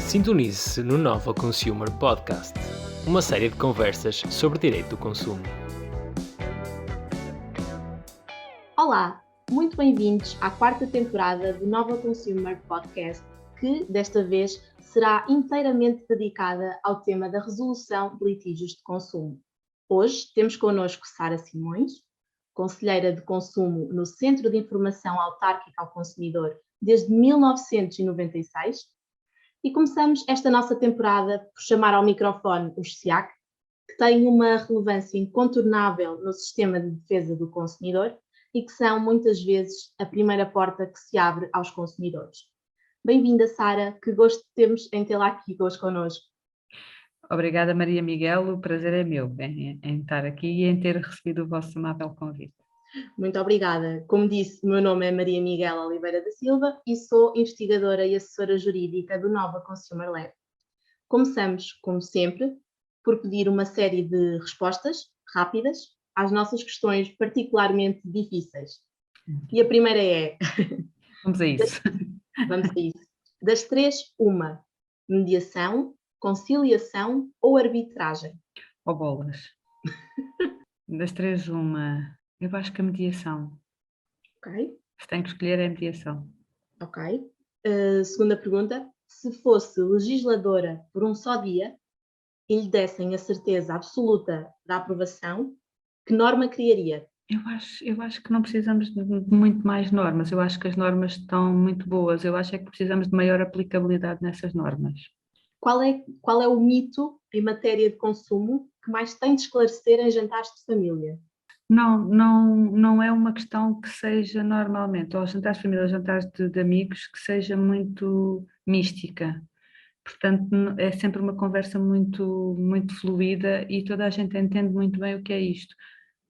Sintonize-se no Nova Consumer Podcast, uma série de conversas sobre direito do consumo. Olá, muito bem-vindos à quarta temporada do Nova Consumer Podcast, que desta vez será inteiramente dedicada ao tema da resolução de litígios de consumo. Hoje temos connosco Sara Simões, conselheira de consumo no Centro de Informação Autárquica ao Consumidor desde 1996, e começamos esta nossa temporada por chamar ao microfone os SIAC, que têm uma relevância incontornável no sistema de defesa do consumidor e que são muitas vezes a primeira porta que se abre aos consumidores. Bem-vinda, Sara, que gosto temos em tê-la aqui hoje connosco. Obrigada, Maria Miguel, o prazer é meu em estar aqui e em ter recebido o vosso amável convite. Muito obrigada. Como disse, o meu nome é Maria Miguel Oliveira da Silva e sou investigadora e assessora jurídica do Nova Consumer Lab. Começamos, como sempre, por pedir uma série de respostas rápidas às nossas questões particularmente difíceis. E a primeira é... Vamos a isso. Vamos a isso. Das três, uma. Mediação, conciliação ou arbitragem? Bolas. Das três, uma. Eu acho que a mediação. Ok. Se tenho que escolher, é a mediação. Ok. Segunda pergunta. Se fosse legisladora por um só dia e lhe dessem a certeza absoluta da aprovação, que norma criaria? Eu acho que não precisamos de muito mais normas. Eu acho que as normas estão muito boas. Eu acho é que precisamos de maior aplicabilidade nessas normas. Qual é o mito em matéria de consumo que mais tem de esclarecer em jantares de família? Não é uma questão que seja normalmente, ou jantares de família, ou jantares de amigos, que seja muito mística. Portanto, é sempre uma conversa muito fluida e toda a gente entende muito bem o que é isto.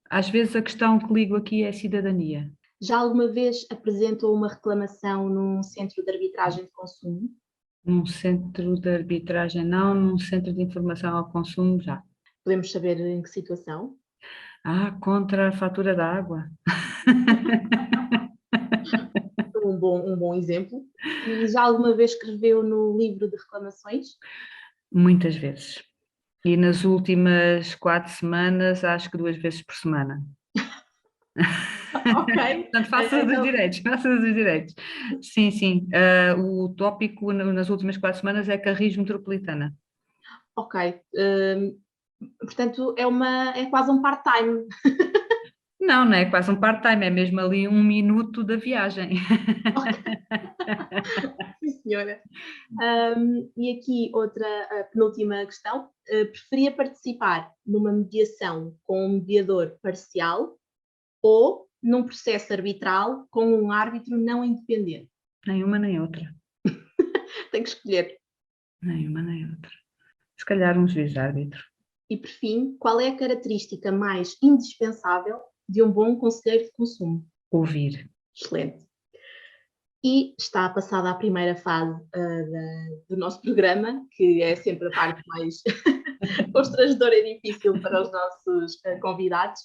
Às vezes a questão que ligo aqui é a cidadania. Já alguma vez apresentou uma reclamação num centro de arbitragem de consumo? Num centro de arbitragem não, num centro de informação ao consumo já. Podemos saber em que situação? Contra a fatura da água. Um bom exemplo. E já alguma vez escreveu no livro de reclamações? Muitas vezes. E nas últimas 4 semanas, acho que 2 vezes por semana. Ok. Portanto, faça dos direitos. Sim. O tópico nas últimas 4 semanas é Carris Metropolitana. Ok. Portanto, é quase um part-time. Não é quase um part-time, é mesmo ali 1 minuto da viagem. Sim, senhora. E aqui outra, a penúltima questão. Preferia participar numa mediação com um mediador parcial ou num processo arbitral com um árbitro não independente? Nenhuma nem outra. Tem que escolher. Nenhuma nem outra. Se calhar um juiz-árbitro. E, por fim, qual é a característica mais indispensável de um bom conselheiro de consumo? Ouvir. Excelente. E está passada a primeira fase do nosso programa, que é sempre a parte mais constrangedora e difícil para os nossos convidados.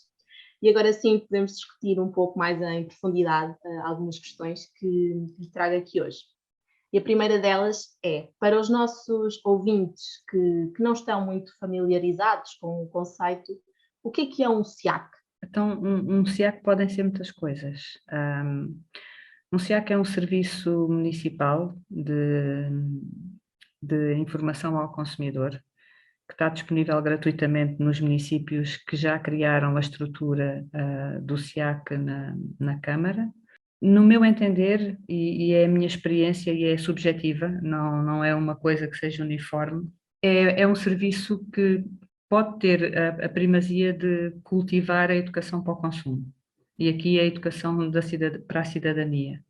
E agora sim podemos discutir um pouco mais em profundidade algumas questões que lhe trago aqui hoje. E a primeira delas é, para os nossos ouvintes que não estão muito familiarizados com o conceito, o que é um SIAC? Então, um SIAC podem ser muitas coisas. Um SIAC é um serviço municipal de informação ao consumidor, que está disponível gratuitamente nos municípios que já criaram a estrutura do SIAC na Câmara. No meu entender, e é a minha experiência e é subjetiva, não é uma coisa que seja uniforme, é um serviço que pode ter a primazia de cultivar a educação para o consumo. E aqui a educação para a cidadania.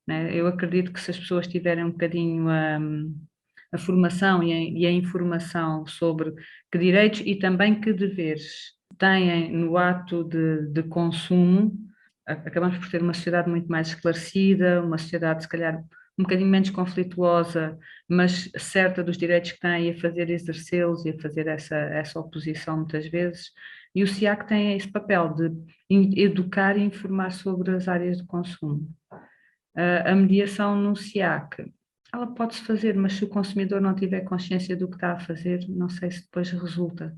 Né? Eu acredito que se as pessoas tiverem um bocadinho a formação e a informação sobre que direitos e também que deveres têm no ato de consumo, acabamos por ter uma sociedade muito mais esclarecida, uma sociedade se calhar um bocadinho menos conflituosa, mas certa dos direitos que têm, a fazer exercê-los e a fazer essa oposição muitas vezes. E o SIAC tem esse papel de educar e informar sobre as áreas de consumo. A mediação no SIAC ela pode-se fazer, mas se o consumidor não tiver consciência do que está a fazer, não sei se depois resulta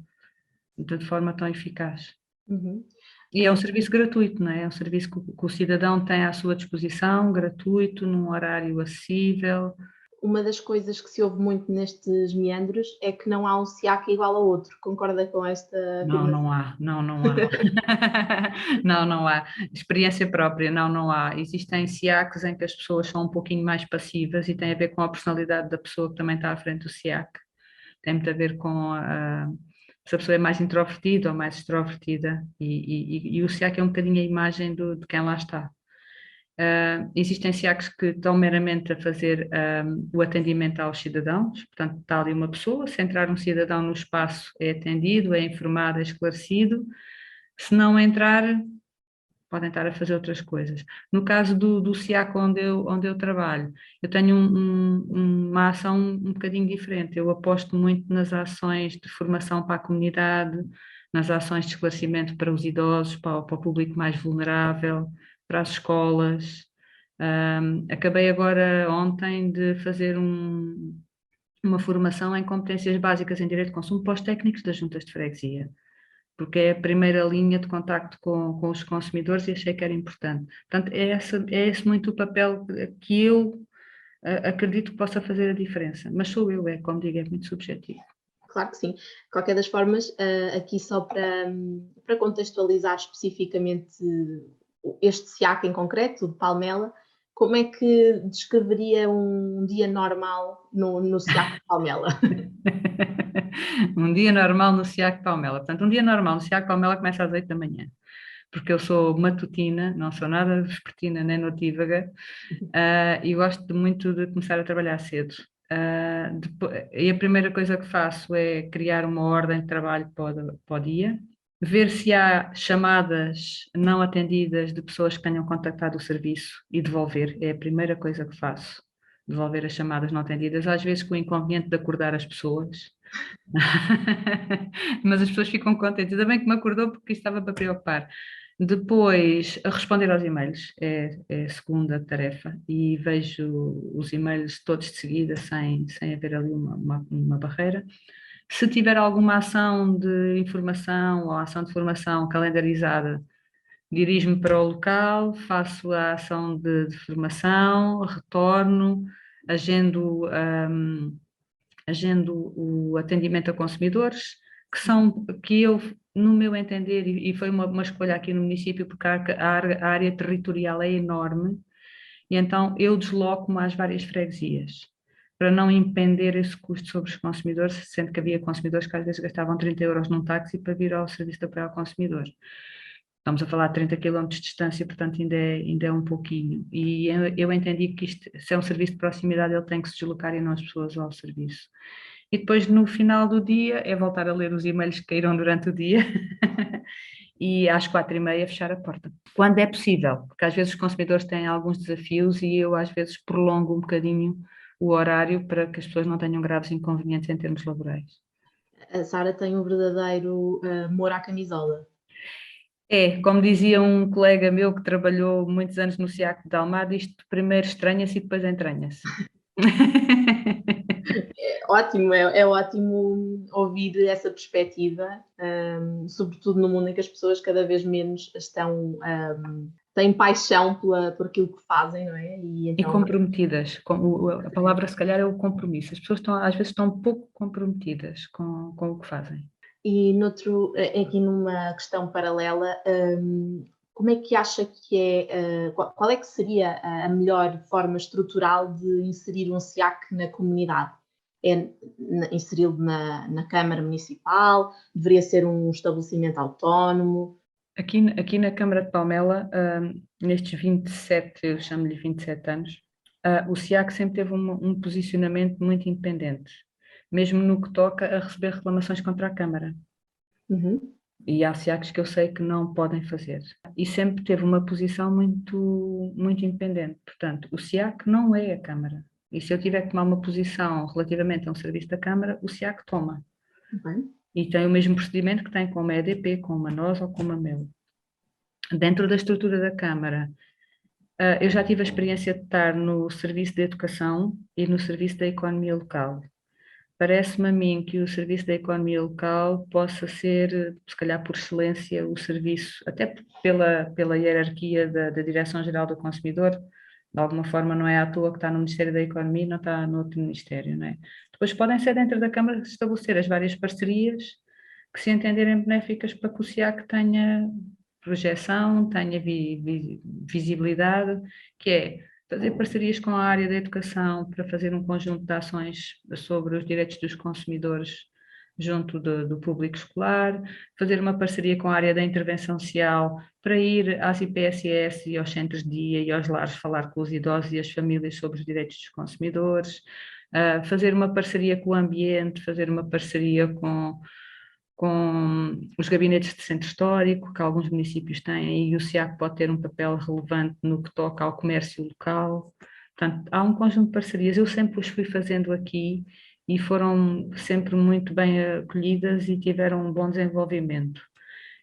de forma tão eficaz. Uhum. E é um serviço gratuito, não é? É um serviço que o cidadão tem à sua disposição, gratuito, num horário acessível. Uma das coisas que se ouve muito nestes meandros é que não há um SIAC igual ao outro. Concorda com esta Não, afirmação? não há, não, não há. Não, não há. Experiência própria, não, não há. Existem SIACs em que as pessoas são um pouquinho mais passivas e tem a ver com a personalidade da pessoa que também está à frente do SIAC. Tem muito a ver com se a pessoa é mais introvertida ou mais extrovertida e o SIAC é um bocadinho a imagem de quem lá está. Existem SIACs que estão meramente a fazer o atendimento aos cidadãos, portanto está ali uma pessoa, se entrar um cidadão no espaço é atendido, é informado, é esclarecido, se não entrar podem estar a fazer outras coisas. No caso do SIAC onde eu trabalho, eu tenho uma ação um bocadinho diferente. Eu aposto muito nas ações de formação para a comunidade, nas ações de esclarecimento para os idosos, para o público mais vulnerável, para as escolas. Acabei agora ontem de fazer uma formação em competências básicas em direito de consumo para os técnicos das juntas de freguesia, porque é a primeira linha de contacto com os consumidores e achei que era importante. Portanto, é esse muito o papel que eu acredito que possa fazer a diferença, mas sou eu, como digo, é muito subjetivo. Claro que sim. De qualquer das formas, aqui só para contextualizar especificamente este SIAC em concreto, de Palmela, como é que descreveria um dia normal no SIAC de Palmela? Um dia normal no SIAC Palmela. Portanto, um dia normal no SIAC Palmela começa às 8 da manhã, porque eu sou matutina, não sou nada vespertina nem notívaga, e gosto muito de começar a trabalhar cedo. E a primeira coisa que faço é criar uma ordem de trabalho para o dia, ver se há chamadas não atendidas de pessoas que tenham contactado o serviço e devolver, é a primeira coisa que faço, devolver as chamadas não atendidas, às vezes com o inconveniente de acordar as pessoas, mas as pessoas ficam contentes, ainda bem que me acordou porque estava para preocupar. Depois, a responder aos e-mails é a segunda tarefa e vejo os e-mails todos de seguida sem haver ali uma barreira. Se tiver alguma ação de informação ou ação de formação calendarizada, dirijo-me para o local, faço a ação de formação, retorno, agendo, agendo o atendimento a consumidores, que eu, no meu entender, e foi uma escolha aqui no município, porque a área territorial é enorme, e então eu desloco-me às várias freguesias, para não impender esse custo sobre os consumidores, sendo que havia consumidores que às vezes gastavam 30 euros num táxi para vir ao serviço de apoio ao consumidor. Estamos a falar de 30 km de distância, portanto ainda é um pouquinho. E eu entendi que isto, se é um serviço de proximidade, ele tem que se deslocar e não as pessoas ao serviço. E depois, no final do dia, é voltar a ler os e-mails que caíram durante o dia e às 4h30 fechar a porta. Quando é possível, porque às vezes os consumidores têm alguns desafios e eu às vezes prolongo um bocadinho o horário para que as pessoas não tenham graves inconvenientes em termos laborais. A Sara tem um verdadeiro amor à camisola. É, como dizia um colega meu que trabalhou muitos anos no SIAC de Almada, isto primeiro estranha-se e depois entranha-se. Ótimo, é ótimo ouvir essa perspectiva, sobretudo no mundo em que as pessoas cada vez menos têm paixão por aquilo que fazem, não é? E Então, comprometidas, a palavra se calhar é o compromisso. As pessoas às vezes estão pouco comprometidas com o que fazem. E aqui numa questão paralela, como é que acha que qual é que seria a melhor forma estrutural de inserir um SIAC na comunidade? É inseri-lo na Câmara Municipal? Deveria ser um estabelecimento autónomo? Aqui na Câmara de Palmela, nestes 27, eu chamo-lhe 27 anos, o SIAC sempre teve um posicionamento muito independente, mesmo no que toca a receber reclamações contra a Câmara. Uhum. E há SIACs que eu sei que não podem fazer. E sempre teve uma posição muito, muito independente. Portanto, o SIAC não é a Câmara. E se eu tiver que tomar uma posição relativamente a um serviço da Câmara, o SIAC toma. Uhum. E tem o mesmo procedimento que tem com uma EDP, com uma NOS ou com uma MEL. Dentro da estrutura da Câmara, Eu já tive a experiência de estar no serviço de educação e no serviço da economia local. Parece-me a mim que o serviço da economia local possa ser, se calhar por excelência, o serviço, até pela hierarquia da Direção-Geral do Consumidor, de alguma forma não é à toa que está no Ministério da Economia e não está no outro Ministério, não é? Depois podem ser dentro da Câmara estabelecer as várias parcerias que se entenderem benéficas para que o SIAC tenha projeção, tenha visibilidade, que é fazer parcerias com a área da educação para fazer um conjunto de ações sobre os direitos dos consumidores junto do público escolar, fazer uma parceria com a área da intervenção social para ir às IPSS e aos centros de dia e aos lares falar com os idosos e as famílias sobre os direitos dos consumidores, fazer uma parceria com o ambiente, fazer uma parceria com os gabinetes de centro histórico, que alguns municípios têm, e o SIAC pode ter um papel relevante no que toca ao comércio local. Portanto, há um conjunto de parcerias, eu sempre os fui fazendo aqui e foram sempre muito bem acolhidas e tiveram um bom desenvolvimento.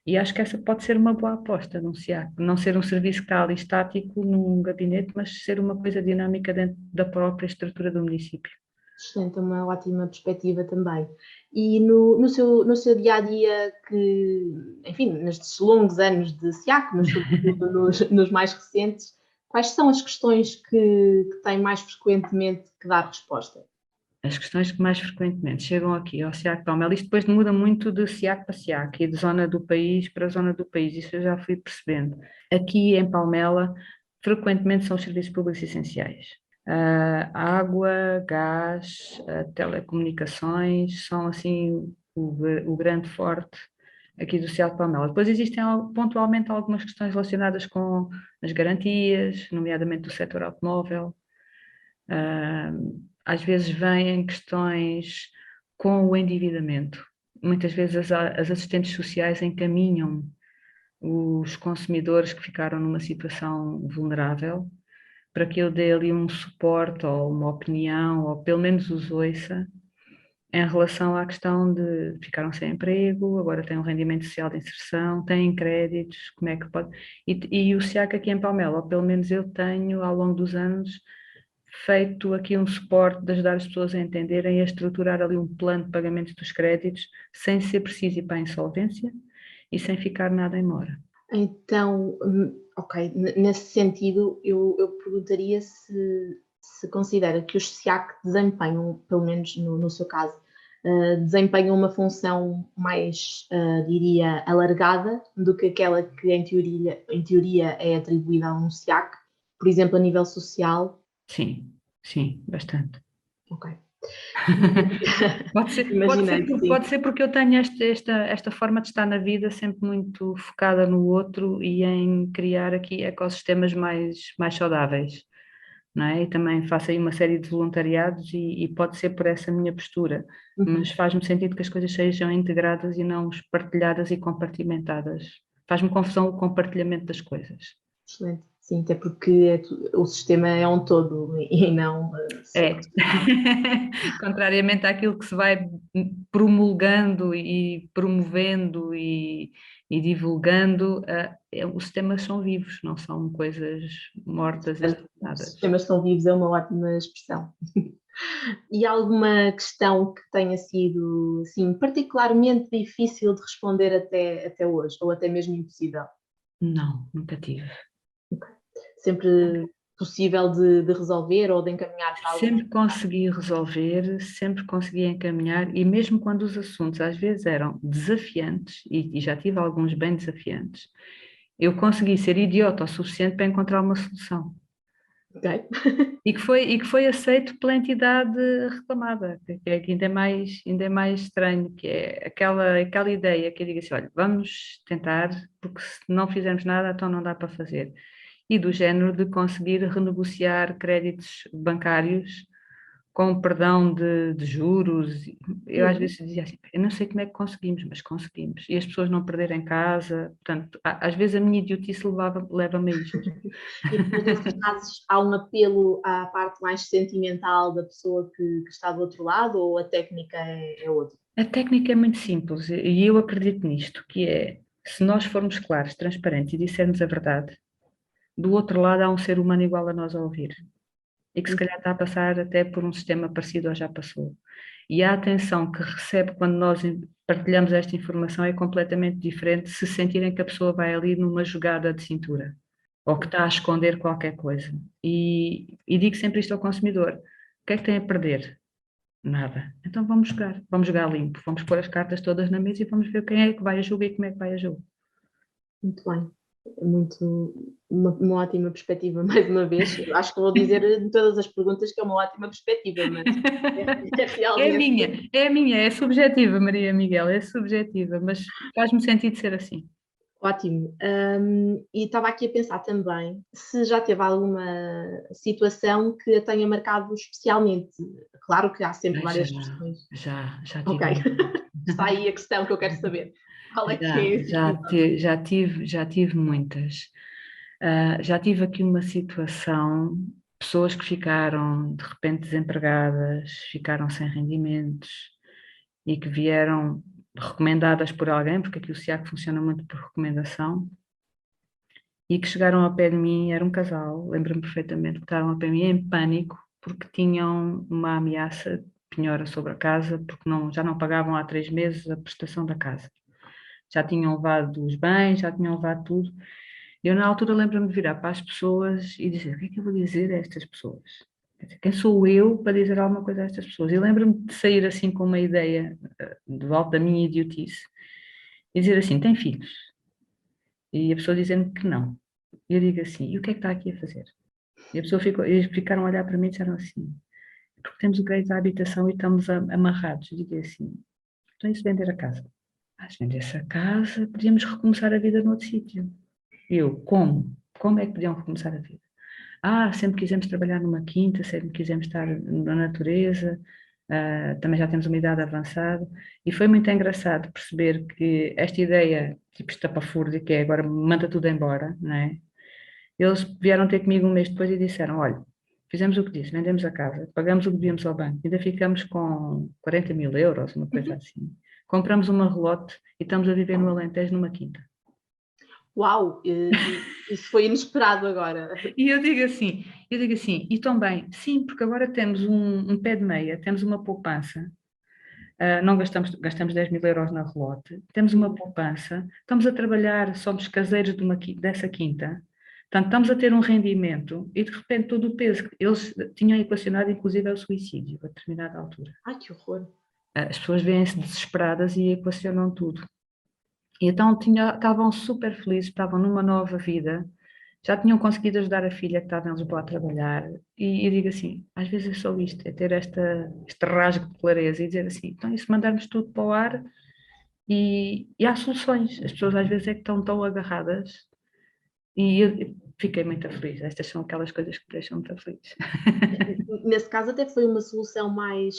E acho que essa pode ser uma boa aposta num SIAC, não ser um serviço que está ali estático num gabinete, mas ser uma coisa dinâmica dentro da própria estrutura do município. Excelente, é uma ótima perspectiva também. E no seu dia a dia, que, enfim, nestes longos anos de SIAC, mas sobretudo nos mais recentes, quais são as questões que têm mais frequentemente que dar resposta? As questões que mais frequentemente chegam aqui ao SIAC Palmela, isto depois muda muito de SIAC para SIAC e de zona do país para zona do país, isso eu já fui percebendo. Aqui em Palmela, frequentemente são os serviços públicos essenciais. Água, gás, telecomunicações, são assim o grande forte aqui do SIAC Palmela. Depois existem pontualmente algumas questões relacionadas com as garantias, nomeadamente do setor automóvel. Às vezes vêm questões com o endividamento. Muitas vezes as assistentes sociais encaminham os consumidores que ficaram numa situação vulnerável para que eu dê ali um suporte ou uma opinião, ou pelo menos os ouça, em relação à questão de ficaram sem emprego, agora têm um rendimento social de inserção, têm créditos, como é que pode... E o SIAC aqui em Palmela, ou pelo menos eu tenho ao longo dos anos feito aqui um suporte de ajudar as pessoas a entenderem e a estruturar ali um plano de pagamentos dos créditos sem ser preciso ir para a insolvência e sem ficar nada em mora. Então, ok, nesse sentido, eu perguntaria se considera que os SIAC desempenham, pelo menos no seu caso, desempenham uma função mais, diria, alargada do que aquela que em teoria é atribuída a um SIAC, por exemplo, a nível social. Sim, bastante. Ok. Pode ser porque eu tenho esta forma de estar na vida sempre muito focada no outro e em criar aqui ecossistemas mais saudáveis, não é? E também faço aí uma série de voluntariados e pode ser por essa minha postura, mas faz-me sentido que as coisas sejam integradas e não espartilhadas e compartimentadas. Faz-me confusão o compartilhamento das coisas. Excelente. Sim, até porque o sistema é um todo e não... Contrariamente àquilo que se vai promulgando e promovendo e divulgando, os sistemas são vivos, não são coisas mortas. Os sistemas são vivos é uma ótima expressão. E alguma questão que tenha sido, assim, particularmente difícil de responder até hoje, ou até mesmo impossível? Não, nunca tive. Okay. Sempre possível de resolver ou de encaminhar para alguém? Sempre consegui resolver, sempre consegui encaminhar, e mesmo quando os assuntos às vezes eram desafiantes, e já tive alguns bem desafiantes, eu consegui ser idiota o suficiente para encontrar uma solução. Okay. E que foi aceito pela entidade reclamada, que ainda é mais estranho, que é aquela ideia que eu digo assim, olha, vamos tentar, porque se não fizermos nada, então não dá para fazer. E do género de conseguir renegociar créditos bancários com perdão de juros. Eu às vezes dizia assim, eu não sei como é que conseguimos, mas conseguimos. E as pessoas não perderem casa, portanto, às vezes a minha idiotice leva-me a isto. E depois desses casos há um apelo à parte mais sentimental da pessoa que está do outro lado, ou a técnica é outra? A técnica é muito simples e eu acredito nisto, que é, se nós formos claros, transparentes e dissermos a verdade, do outro lado há um ser humano igual a nós a ouvir. E que se calhar está a passar até por um sistema parecido ou já passou. E a atenção que recebe quando nós partilhamos esta informação é completamente diferente se sentirem que a pessoa vai ali numa jogada de cintura ou que está a esconder qualquer coisa. E digo sempre isto ao consumidor: o que é que tem a perder? Nada. Então vamos jogar limpo, vamos pôr as cartas todas na mesa e vamos ver quem é que vai a jogo e como é que vai a jogo. Muito bem. Uma ótima perspectiva, mais uma vez. Acho que vou dizer de todas as perguntas que é uma ótima perspectiva, mas é realmente... É minha, é subjetiva, Maria Miguel, é subjetiva, mas faz-me sentido ser assim. Ótimo. E estava aqui a pensar também se já teve alguma situação que a tenha marcado especialmente. Claro que há sempre várias questões. Já tive. Ok. Está aí a questão que eu quero saber. Qual é que é esse já tive muitas. Já tive aqui uma situação, pessoas que ficaram de repente desempregadas, ficaram sem rendimentos e que vieram recomendadas por alguém, porque aqui o SIAC funciona muito por recomendação, e que chegaram ao pé de mim, era um casal, lembro-me perfeitamente, que estavam ao pé de mim em pânico, porque tinham uma ameaça de penhora sobre a casa, porque já não pagavam há 3 meses a prestação da casa. Já tinham levado os bens, já tinham levado tudo. Eu, na altura, lembro-me de virar para as pessoas e dizer: o que é que eu vou dizer a estas pessoas? Quem sou eu para dizer alguma coisa a estas pessoas? E lembro-me de sair assim com uma ideia do alto da minha idiotice e dizer assim: tem filhos? E a pessoa dizendo que não. E eu digo assim: e o que é que está aqui a fazer? E a pessoa eles ficaram a olhar para mim e disseram assim: porque temos o crédito à habitação e estamos amarrados. Eu digo assim: então e se vender a casa? Se vendesse a casa, podíamos recomeçar a vida noutro sítio. Eu, como? Como é que podiam recomeçar a vida? Sempre quisemos trabalhar numa quinta, sempre quisemos estar na natureza, também já temos uma idade avançada, e foi muito engraçado perceber que esta ideia, tipo estapafúrdia, que é agora manda tudo embora, não é? Eles vieram ter comigo um mês depois e disseram: olha, fizemos o que disse, vendemos a casa, pagamos o que devíamos ao banco, ainda ficamos com 40 mil euros, uma coisa assim. Compramos uma relote e estamos a viver no Alentejo numa quinta. Uau, isso foi inesperado agora. E eu digo assim, e também, sim, porque agora temos um pé de meia, temos uma poupança, não gastamos 10 mil euros na relote, temos uma poupança, estamos a trabalhar, somos caseiros dessa quinta, portanto, estamos a ter um rendimento e de repente todo o peso, eles tinham equacionado inclusive ao suicídio a determinada altura. Ai, que horror. As pessoas veem-se desesperadas e equacionam tudo. E então estavam super felizes, estavam numa nova vida, já tinham conseguido ajudar a filha que estava em Lisboa a trabalhar, e eu digo assim, às vezes é só isto, é ter este rasgo de clareza e dizer assim, então e se mandarmos tudo para o ar e há soluções, as pessoas às vezes é que estão tão agarradas, e eu fiquei muito feliz, estas são aquelas coisas que me deixam muito feliz. Nesse caso até foi uma solução mais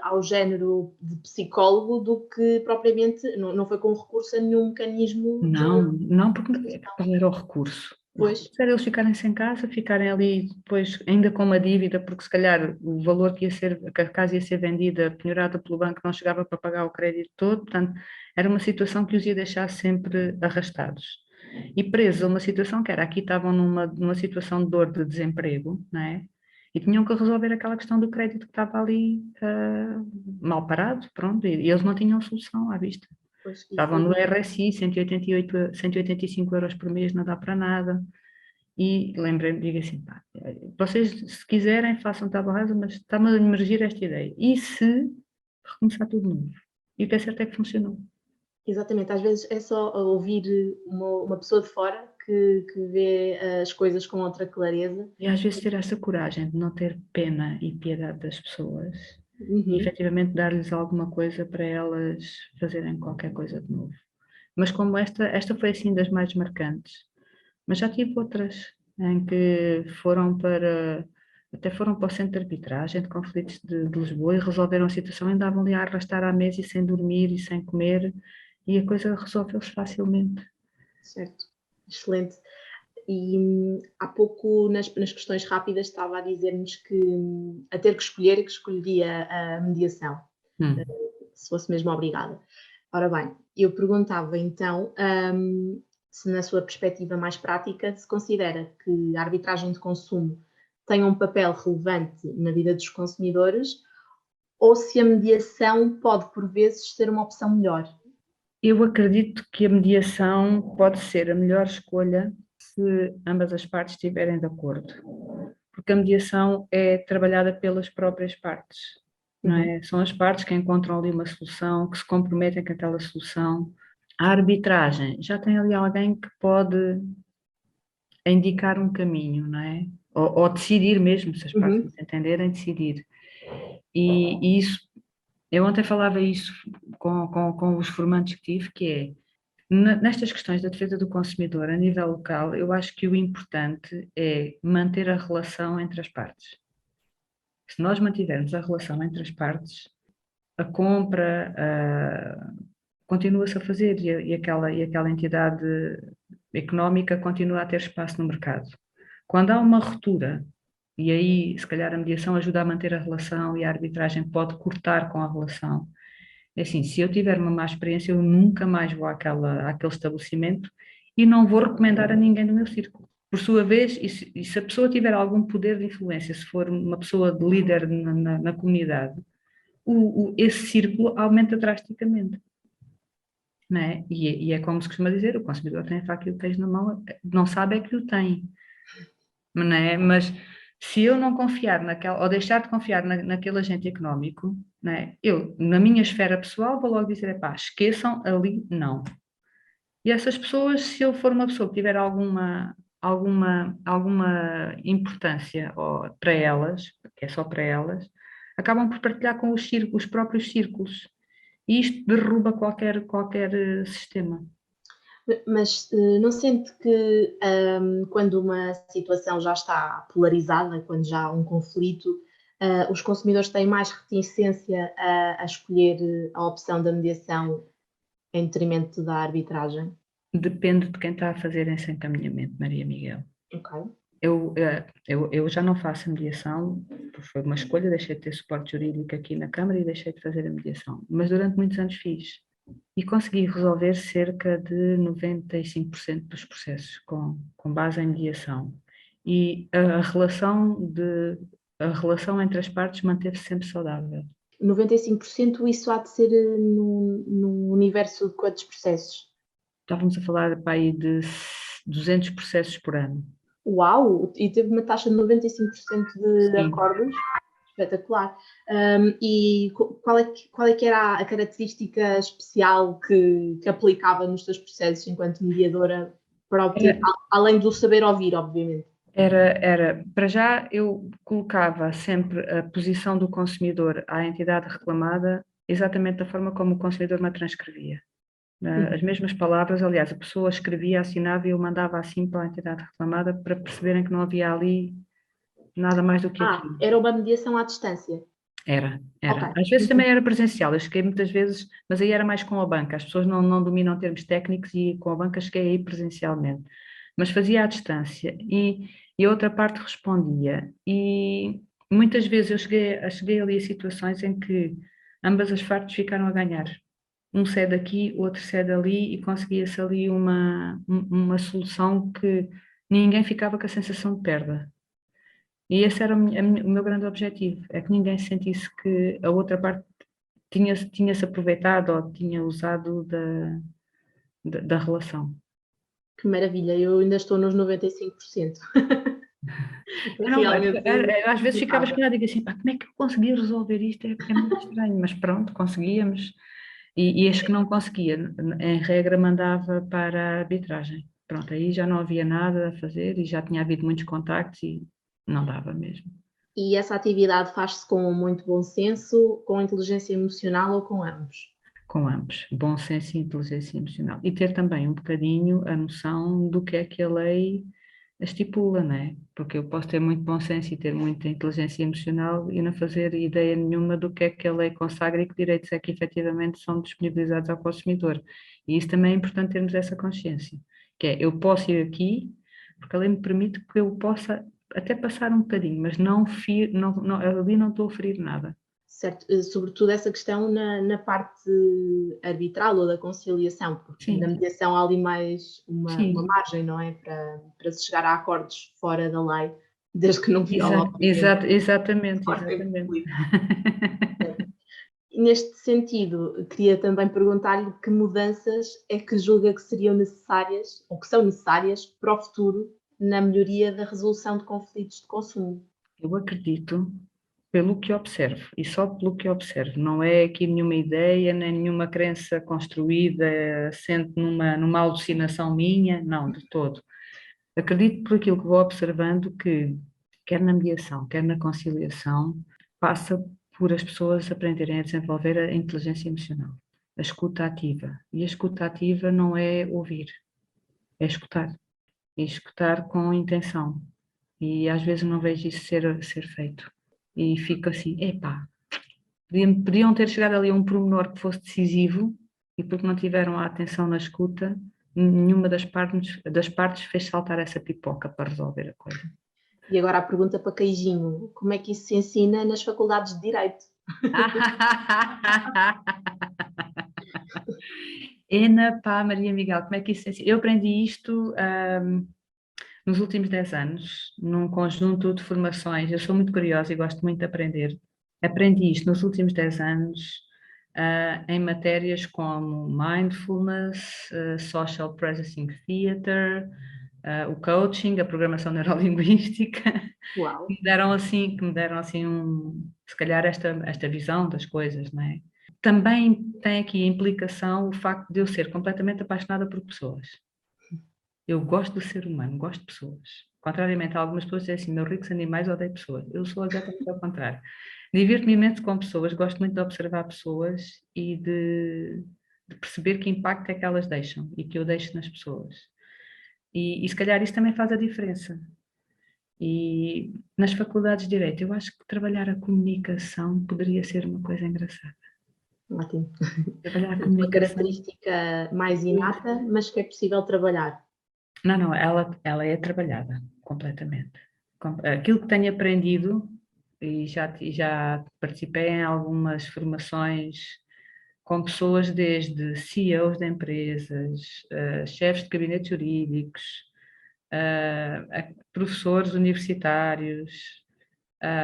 ao género de psicólogo do que propriamente, não foi com recurso a nenhum mecanismo. Não, porque qual era o recurso? Pois. Era eles ficarem sem casa, ficarem ali depois ainda com uma dívida, porque se calhar o valor que a casa ia ser vendida, penhorada pelo banco, não chegava para pagar o crédito todo, portanto, era uma situação que os ia deixar sempre arrastados. E presos a uma situação que era, aqui estavam numa situação de dor de desemprego, não é? E tinham que resolver aquela questão do crédito que estava ali mal parado, pronto, e eles não tinham solução à vista. Pois, Estavam no RSI, 185 euros por mês, não dá para nada. E lembrei-me, digo assim, vocês se quiserem façam tábua rasa, mas está-me a emergir esta ideia. E se recomeçar tudo novo? E o que é certo é que funcionou. Exatamente, às vezes é só ouvir uma pessoa de fora que vê as coisas com outra clareza. E às vezes ter essa coragem de não ter pena e piedade das pessoas e efetivamente dar-lhes alguma coisa para elas fazerem qualquer coisa de novo. Mas como esta foi assim das mais marcantes. Mas já tive outras em que até foram para o centro de arbitragem de conflitos de Lisboa e resolveram a situação, ainda andavam ali a arrastar à mesa e sem dormir e sem comer, e a coisa resolveu-se facilmente. Certo, excelente. E há pouco, nas questões rápidas, estava a dizer-nos que a ter que escolher, que escolheria a mediação, se fosse mesmo obrigada. Ora bem, eu perguntava então se na sua perspectiva mais prática se considera que a arbitragem de consumo tem um papel relevante na vida dos consumidores ou se a mediação pode, por vezes, ser uma opção melhor. Eu acredito que a mediação pode ser a melhor escolha se ambas as partes estiverem de acordo, porque a mediação é trabalhada pelas próprias partes, não é? São as partes que encontram ali uma solução, que se comprometem com aquela solução. A arbitragem já tem ali alguém que pode indicar um caminho, não é? Ou decidir mesmo, se as partes entenderem, decidir. E isso, eu ontem falava isso com os formandos que tive, que é, nestas questões da defesa do consumidor a nível local, eu acho que o importante é manter a relação entre as partes. Se nós mantivermos a relação entre as partes, a compra continua-se a fazer e aquela entidade económica continua a ter espaço no mercado. Quando há uma ruptura, e aí se calhar a mediação ajuda a manter a relação e a arbitragem pode cortar com a relação. É assim, se eu tiver uma má experiência, eu nunca mais vou àquele estabelecimento e não vou recomendar a ninguém do meu círculo. Por sua vez, e se a pessoa tiver algum poder de influência, se for uma pessoa de líder na comunidade, esse círculo aumenta drasticamente. Não é? E é como se costuma dizer, o consumidor tem a faca e o queijo na mão, não sabe é que o tem. Não é? Mas se eu não confiar ou deixar de confiar naquele agente económico, não é? Eu, na minha esfera pessoal, vou logo dizer, esqueçam ali, não. E essas pessoas, se eu for uma pessoa que tiver alguma importância para elas, que é só para elas, acabam por partilhar com os próprios círculos. E isto derruba qualquer sistema. Mas não sente que quando uma situação já está polarizada, quando já há um conflito, os consumidores têm mais reticência a escolher a opção da mediação em detrimento da arbitragem? Depende de quem está a fazer esse encaminhamento, Maria Miguel. Ok. Eu já não faço a mediação, foi uma escolha, deixei de ter suporte jurídico aqui na Câmara e deixei de fazer a mediação, mas durante muitos anos fiz e consegui resolver cerca de 95% dos processos com base em mediação e a relação entre as partes manteve-se sempre saudável. 95% isso há de ser no universo de quantos processos? Estávamos a falar para aí de 200 processos por ano. Uau! E teve uma taxa de 95% de Sim. acordos? Espetacular. E qual é que era a característica especial que aplicava nos seus processos enquanto mediadora para obter, além do saber ouvir, obviamente? Para já eu colocava sempre a posição do consumidor à entidade reclamada exatamente da forma como o consumidor me transcrevia. As mesmas palavras, aliás, a pessoa escrevia, assinava e eu mandava assim para a entidade reclamada para perceberem que não havia ali nada mais do que aquilo. Era uma mediação à distância? Era. Okay. Às vezes também era presencial, eu cheguei muitas vezes, mas aí era mais com a banca, as pessoas não dominam termos técnicos e com a banca cheguei aí presencialmente, mas fazia à distância e a outra parte respondia e muitas vezes eu cheguei ali a situações em que ambas as partes ficaram a ganhar. Um cede aqui, o outro cede ali e conseguia-se ali uma solução que ninguém ficava com a sensação de perda. E esse era o meu grande objetivo, é que ninguém sentisse que a outra parte tinha-se aproveitado ou tinha usado da relação. Que maravilha, eu ainda estou nos 95%. Às vezes ficava escrevendo e digo assim, como é que eu conseguia resolver isto? É muito estranho, mas pronto, conseguíamos. E as que não conseguia, em regra, mandava para a arbitragem. Pronto, aí já não havia nada a fazer e já tinha havido muitos contactos e não dava mesmo. E essa atividade faz-se com muito bom senso, com inteligência emocional ou com ambos? Com ambos, bom senso e inteligência emocional. E ter também um bocadinho a noção do que é que a lei estipula, não é? Porque eu posso ter muito bom senso e ter muita inteligência emocional e não fazer ideia nenhuma do que a lei consagra e que direitos é que efetivamente são disponibilizados ao consumidor. E isso também é importante termos essa consciência, que é, eu posso ir aqui, porque a lei me permite que eu possa até passar um bocadinho, mas ali não estou a ferir nada. Certo, sobretudo essa questão na parte arbitral ou da conciliação, porque Sim, na mediação há ali mais uma sim. margem, não é? Para se chegar a acordos fora da lei, desde que não viola, obviamente, Exatamente, a ordem exatamente. pública. E neste sentido, queria também perguntar-lhe que mudanças é que julga que seriam necessárias, ou que são necessárias, para o futuro, na melhoria da resolução de conflitos de consumo. Eu acredito, pelo que observo, e só pelo que observo, não é aqui nenhuma ideia, nem nenhuma crença construída, assente numa alucinação minha, não, de todo. Acredito por aquilo que vou observando que, quer na mediação, quer na conciliação, passa por as pessoas aprenderem a desenvolver a inteligência emocional, a escuta ativa. E a escuta ativa não é ouvir, é escutar. E escutar com intenção. E às vezes não vejo isso ser feito. E fico assim, epá, podiam ter chegado ali a um pormenor que fosse decisivo e porque não tiveram a atenção na escuta, nenhuma das partes fez saltar essa pipoca para resolver a coisa. E agora a pergunta para Queijinho: como é que isso se ensina nas faculdades de Direito? Ena, pá, Maria Miguel, como é que isso... Eu aprendi isto nos últimos 10 anos, num conjunto de formações. Eu sou muito curiosa e gosto muito de aprender. Aprendi isto nos últimos 10 anos, em matérias como Mindfulness, Social Processing Theatre, o coaching, a programação neurolinguística, Uau! que me deram assim se calhar esta visão das coisas, não é? Também tem aqui a implicação o facto de eu ser completamente apaixonada por pessoas. Eu gosto do ser humano, gosto de pessoas. Contrariamente a algumas pessoas dizem assim, meus ricos animais, odeio pessoas. Eu sou exatamente ao contrário. Divirto-me imenso com pessoas, gosto muito de observar pessoas e de perceber que impacto é que elas deixam e que eu deixo nas pessoas. E se calhar isso também faz a diferença. E nas faculdades de Direito, eu acho que trabalhar a comunicação poderia ser uma coisa engraçada. Ótimo. Trabalhar a Uma comunicação. característica mais inata, mas que é possível trabalhar. Não, ela é trabalhada completamente. Aquilo que tenho aprendido, e já participei em algumas formações com pessoas desde CEOs de empresas, chefes de gabinetes jurídicos, professores universitários.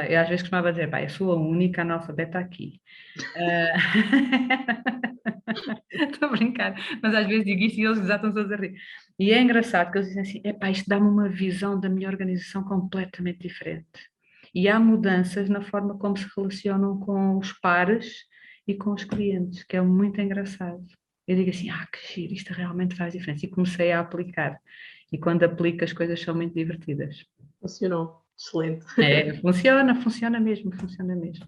Eu às vezes costumava dizer, pá, eu sou a única analfabeta aqui. Estou a brincar, mas às vezes digo isto e eles já estão todos a rir. E é engraçado que eles dizem assim: epá, isto dá-me uma visão da minha organização completamente diferente. E há mudanças na forma como se relacionam com os pares e com os clientes, que é muito engraçado. Eu digo assim: que giro, isto realmente faz diferença. E comecei a aplicar. E quando aplico, as coisas são muito divertidas. Funcionou. Excelente. Funciona mesmo, funciona mesmo.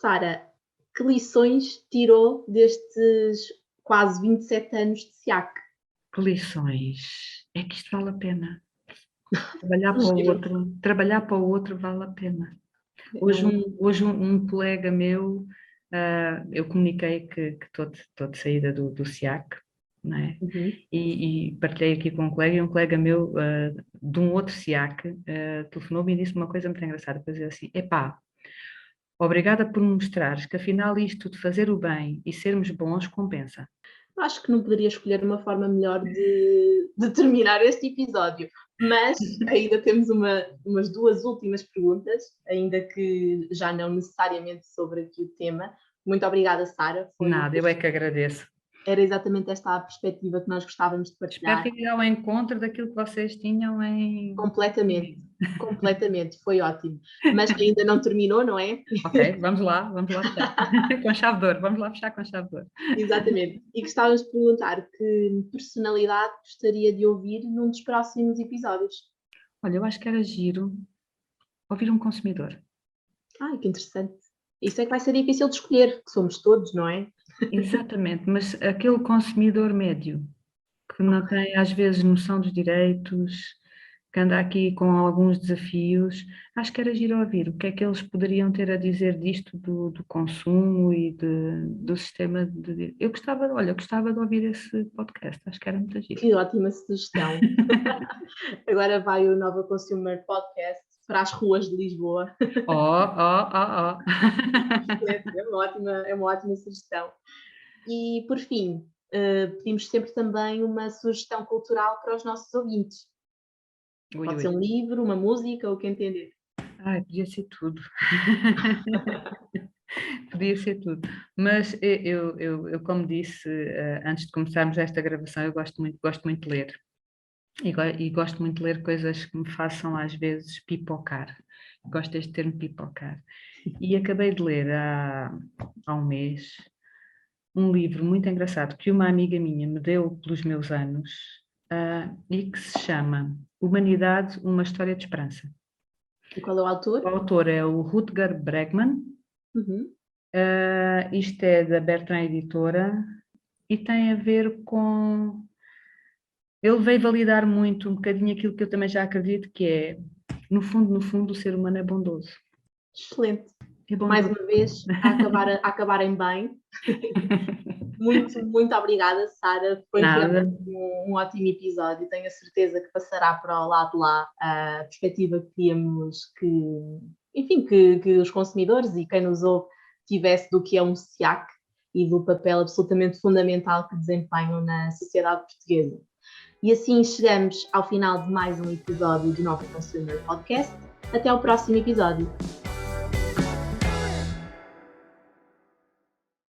Sara, que lições tirou destes quase 27 anos de SIAC? Que lições? É que isto vale a pena. Trabalhar para o outro vale a pena. Hoje um colega meu, eu comuniquei que estou de saída do SIAC, não é? Uhum. E partilhei aqui com um colega, e um colega meu de um outro SIAC telefonou-me e disse uma coisa muito engraçada, para dizer assim, epá, obrigada por me mostrares que afinal isto de fazer o bem e sermos bons compensa. Acho que não poderia escolher uma forma melhor de terminar este episódio, mas ainda temos umas duas últimas perguntas, ainda que já não necessariamente sobre aqui o tema. Muito obrigada, Sara. Nada, eu é que agradeço. Era exatamente esta a perspectiva que nós gostávamos de partilhar. Espero que ir ao encontro daquilo que vocês tinham em... Completamente, completamente, foi ótimo. Mas ainda não terminou, não é? Ok, vamos lá fechar. Com chave de ouro, vamos lá fechar com chave de ouro. Exatamente. E gostávamos de perguntar que personalidade gostaria de ouvir num dos próximos episódios. Olha, eu acho que era giro ouvir um consumidor. Ai, que interessante. Isso é que vai ser difícil de escolher, que somos todos, não é? Exatamente, mas aquele consumidor médio, que não tem às vezes noção dos direitos, que anda aqui com alguns desafios, acho que era giro ouvir o que é que eles poderiam ter a dizer disto do consumo e do sistema de... Eu gostava de ouvir esse podcast, acho que era muito giro. Que ótima sugestão. Agora vai o Nova Consumer Podcast para as ruas de Lisboa. É uma ótima sugestão. E, por fim, pedimos sempre também uma sugestão cultural para os nossos ouvintes. Pode ser um livro, uma música, o que entender. Podia ser tudo. Podia ser tudo. Mas eu como disse, antes de começarmos esta gravação, eu gosto muito de ler. E gosto muito de ler coisas que me façam, às vezes, pipocar. Gosto deste termo pipocar. E acabei de ler há um mês um livro muito engraçado que uma amiga minha me deu pelos meus anos e que se chama Humanidade, uma História de Esperança. E qual é o autor? O autor é o Rutger Bregman. Uhum. Isto é da Bertrand Editora e tem a ver com... Ele veio validar muito um bocadinho aquilo que eu também já acredito, que é, no fundo, o ser humano é bondoso. Excelente. É bondoso. Mais uma vez, a acabarem bem. Muito obrigada, Sara. Foi realmente um ótimo episódio. Tenho a certeza que passará para o lado de lá a perspectiva que queríamos que os consumidores e quem nos ouve tivesse do que é um SIAC e do papel absolutamente fundamental que desempenham na sociedade portuguesa. E assim chegamos ao final de mais um episódio do Nova Consumer Podcast. Até ao próximo episódio.